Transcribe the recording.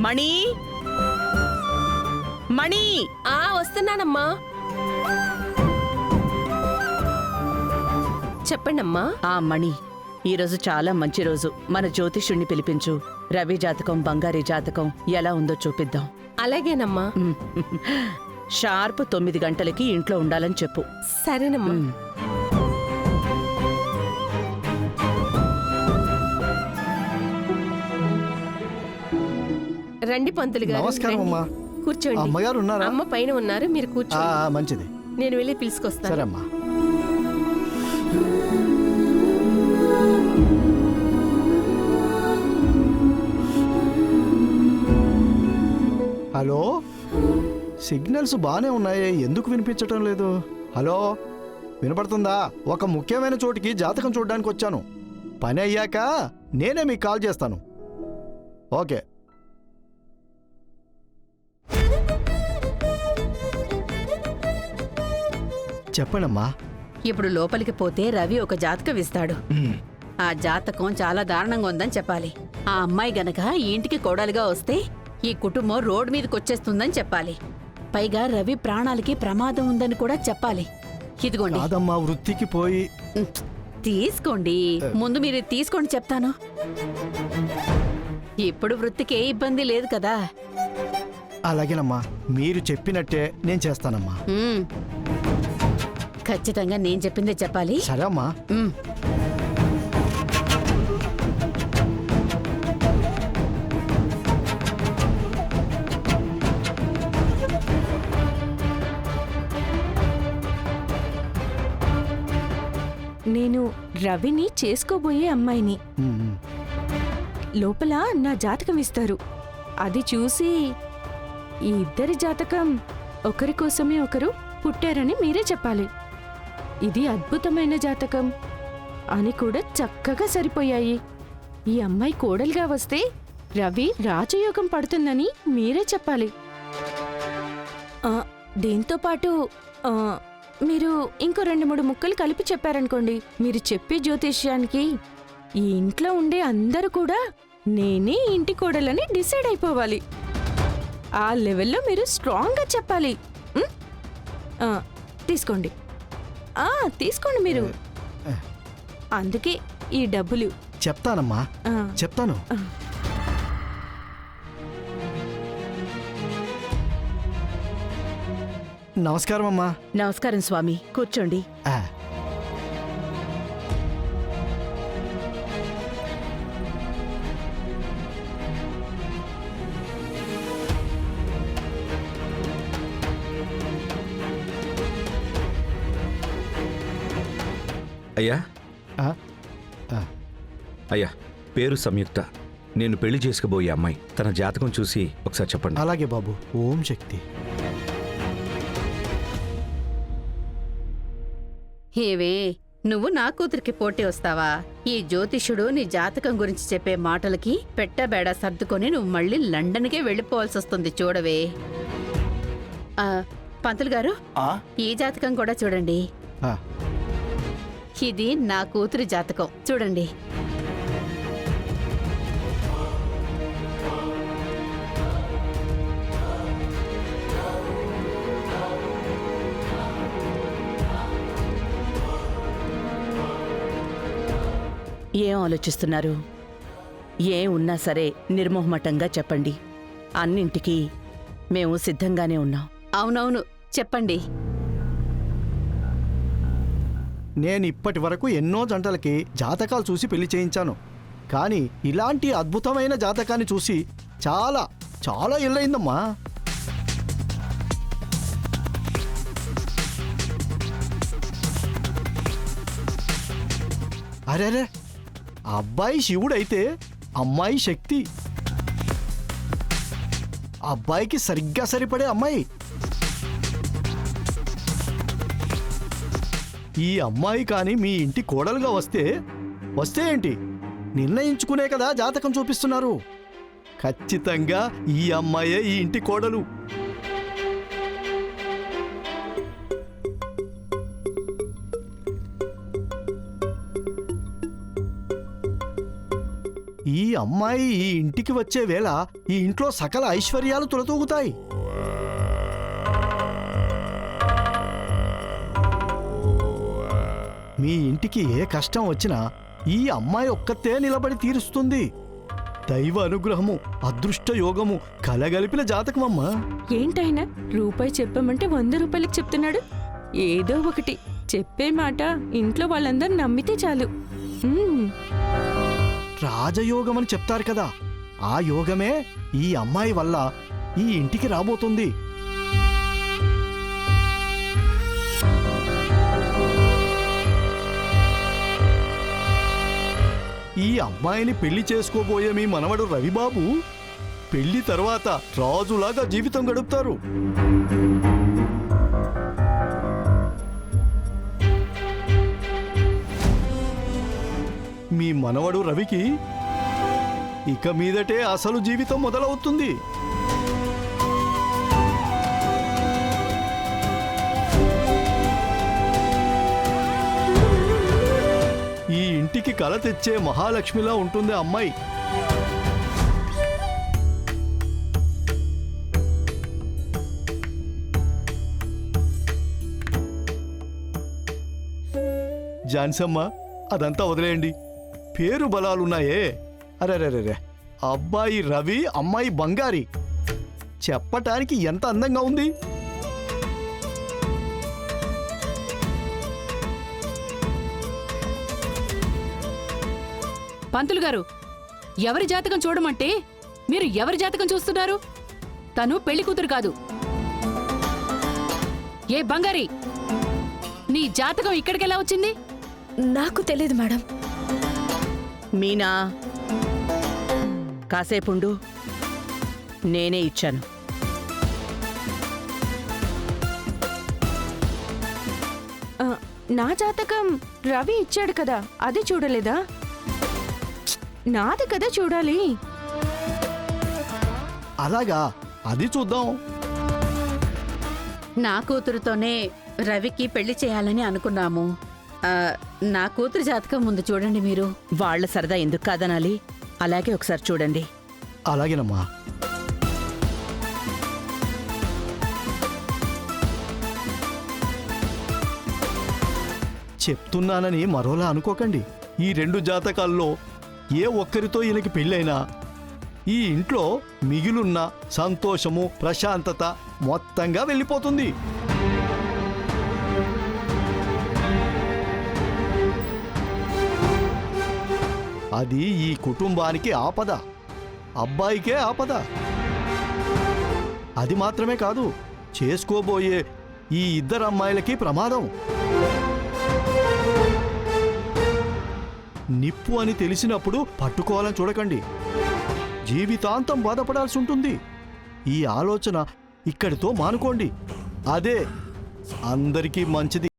మణి మణి వస్తున్నానమ్మా. చెప్పండమ్మా. మణి, ఈరోజు చాలా మంచి రోజు. మన జ్యోతిష్యుణ్ణి పిలిపించు. రవి జాతకం, బంగారి జాతకం ఎలా ఉందో చూపిద్దాం. అలాగేనమ్మా. షార్ప్ 9 గంటలకి ఇంట్లో ఉండాలని చెప్పు. సరేనమ్మా. రండి పంతులు గారు. నమస్కారం అమ్మా. కూర్చోండి. అమ్మగారు ఉన్నారా? అమ్మ పైన ఉన్నారు, మీరు కూర్చోండి. మంచిది. నేను వెళ్ళి పిలుచుకొస్తాను. సరే అమ్మా. హలో, సిగ్నల్స్ బానే ఉన్నాయి, ఎందుకు వినిపించటం లేదు? హలో, వినపడుతుందా? ఒక ముఖ్యమైన చోటికి జాతకం చూడడానికి వచ్చాను. పని అయ్యాక నేనే మీకు కాల్ చేస్తాను. ఓకే. చెప్పండమ్మా. ఇప్పుడు లోపలికి పోతే రవి ఒక జాతకం ఇస్తాడు. ఆ జాతకం చాలా దారుణంగా ఉందని చెప్పాలి. ఆ అమ్మాయి గనక ఈ ఇంటికి కోడలుగా వస్తే ఈ కుటుంబం రోడ్ మీదకి వచ్చేస్తుందని చెప్పాలి. పైగా రవి ప్రాణాలకి ప్రమాదం ఉందని కూడా చెప్పాలి. ఇదిగోండి. కాదమ్మా, వృత్తికి పోయి. తీసుకోండి, ముందు మీరు తీసుకోండి చెప్తాను. ఇప్పుడు వృత్తికి ఏ ఇబ్బంది లేదు కదా. అలాగేనమ్మా, మీరు చెప్పినట్టే నేను చేస్తానమ్మా. ఖచ్చితంగా నేను చెప్పిందే చెప్పాలి. సరే అమ్మా. నేను రవిని చేసుకోబోయే అమ్మాయిని. లోపల నా జాతకం ఇస్తారు. అది చూసి ఈ ఇద్దరి జాతకం ఒకరి కోసమే ఒకరు పుట్టారని మీరే చెప్పాలి. ఇది అద్భుతమైన జాతకం అని కూడా చక్కగా సరిపోయాయి. ఈ అమ్మాయి కోడలుగా వస్తే రవి రాజయోగం పడుతుందని మీరే చెప్పాలి. దీంతో పాటు మీరు ఇంకో 2-3 ముక్కలు కలిపి చెప్పారనుకోండి, మీరు చెప్పే జ్యోతిష్యానికి ఈ ఇంట్లో ఉండే అందరూ కూడా నేనే ఇంటి కోడలని డిసైడ్ అయిపోవాలి. ఆ లెవెల్లో మీరు స్ట్రాంగ్గా చెప్పాలి. తీసుకోండి, తీసుకోండి మీరు. అందుకే ఈ డబ్బులు. చెప్తానమ్మా, చెప్తాను. నమస్కారం అమ్మా. నమస్కారం స్వామి, కూర్చోండి. అయ్యా, అయ్యా, పేరు సంయుక్త. నేను పెళ్లి చేసుకోబోయే అమ్మాయి. తన జాతకం చూసి ఒకసారి చెప్పండి. అలాగే బాబు. ఓం శక్తి. ఏవే, నువ్వు నా కూతురికి పోటీ వస్తావా? ఈ జ్యోతిష్యుడు నీ జాతకం గురించి చెప్పే మాటలకి పెట్టబేడ సర్దుకొని నువ్వు మళ్ళీ లండన్కే వెళ్ళిపోవాల్సి వస్తుంది. చూడవే. పంతులు గారు, ఈ జాతకం కూడా చూడండి. ఇది నా కూతురి జాతకం. చూడండి. ఏం ఆలోచిస్తున్నారు? ఏం ఉన్నా సరే నిర్మోహమటంగా చెప్పండి. అన్నింటికీ మేము సిద్ధంగానే ఉన్నాం. అవునవును, చెప్పండి. నేను ఇప్పటి వరకు ఎన్నో జంటలకి జాతకాలు చూసి పెళ్లి చేయించాను. కానీ ఇలాంటి అద్భుతమైన జాతకాన్ని చూసి చాలా చాలా ఏళ్ళయిందమ్మా. అరే, అబ్బాయి శివుడైతే అమ్మాయి శక్తి. అబ్బాయికి సరిగ్గా సరిపడే అమ్మాయి. ఈ అమ్మాయి కాని మీ ఇంటి కోడలుగా వస్తే ఏంటి? నిర్ణయించుకునే కదా జాతకం చూపిస్తున్నారు. ఖచ్చితంగా ఈ అమ్మాయే ఈ ఇంటి కోడలు. ఈ అమ్మాయి ఈ ఇంటికి వచ్చే వేళ ఈ ఇంట్లో సకల ఐశ్వర్యాలు తులతూగుతాయి. మీ ఇంటికి ఏ కష్టం వచ్చినా ఈ అమ్మాయి ఒక్కతే నిలబడి తీరుస్తుంది. దైవ అనుగ్రహము, అదృష్ట యోగము కలగలిపిన జాతకమమ్మా. ఏంటైనా రూపాయి చెప్పమంటే 100 రూపాయలకి చెప్తున్నాడు. ఏదో ఒకటి చెప్పే మాట ఇంట్లో వాళ్ళందరూ నమ్మితే చాలు. రాజయోగం అని చెప్తారు కదా, ఆ యోగమే ఈ అమ్మాయి వల్ల ఈ ఇంటికి రాబోతుంది. ఈ అమ్మాయిని పెళ్లి చేసుకోబోయే మీ మనవడు రవిబాబు పెళ్లి తర్వాత రాజులాగా జీవితం గడుపుతారు. మీ మనవడు రవికి ఇక మీదటే అసలు జీవితం మొదలవుతుంది. ఈ ఇంటికి కల తెచ్చే మహాలక్ష్మిలా ఉంటుంది అమ్మాయి. జాన్సమ్మ, అదంతా వదిలేయండి. పేరు బలాలున్నాయే. అరెరెరెరే, అబ్బాయి రవి, అమ్మాయి బంగారి. చెప్పటానికి ఎంత అందంగా ఉంది. పంతులు గారు, ఎవరి జాతకం చూడమంటే మీరు ఎవరి జాతకం చూస్తున్నారు? తను పెళ్లి కూతురు కాదు. ఏ బంగారి, నీ జాతకం ఇక్కడికెలా వచ్చింది? నాకు తెలియదు మేడం. మీనా, కాసేపుండు, నేనే ఇచ్చాను. నా జాతకం రవి ఇచ్చాడు కదా, అది చూడలేదా? నాది కదా చూడాలి. అలాగా, అది చూద్దాం. నా కూతురుతోనే రవికి పెళ్లి చేయాలని అనుకున్నాము. నా కూతురు జాతకం ముందు చూడండి మీరు. వాళ్ళ సరదా ఎందుకు కాదనాలి? అలాగే ఒకసారి చూడండి. అలాగేనమ్మా. చెప్తున్నానని మరోలా అనుకోకండి. ఈ 2 జాతకాల్లో ఏ ఒక్కరితో ఈయనకి పెళ్ళైనా ఈ ఇంట్లో మిగిలున్న సంతోషము, ప్రశాంతత మొత్తంగా వెళ్ళిపోతుంది. అది ఈ కుటుంబానికి ఆపద, అబ్బాయికే ఆపద. అది మాత్రమే కాదు, చేసుకోబోయే ఈ 2 అమ్మాయిలకి ప్రమాదం. నిప్పు అని తెలిసినప్పుడు పట్టుకోవాలని చూడకండి. జీవితాంతం బాధపడాల్సి ఉంటుంది. ఈ ఆలోచన ఇక్కడితో మానుకోండి. అదే అందరికీ మంచిది.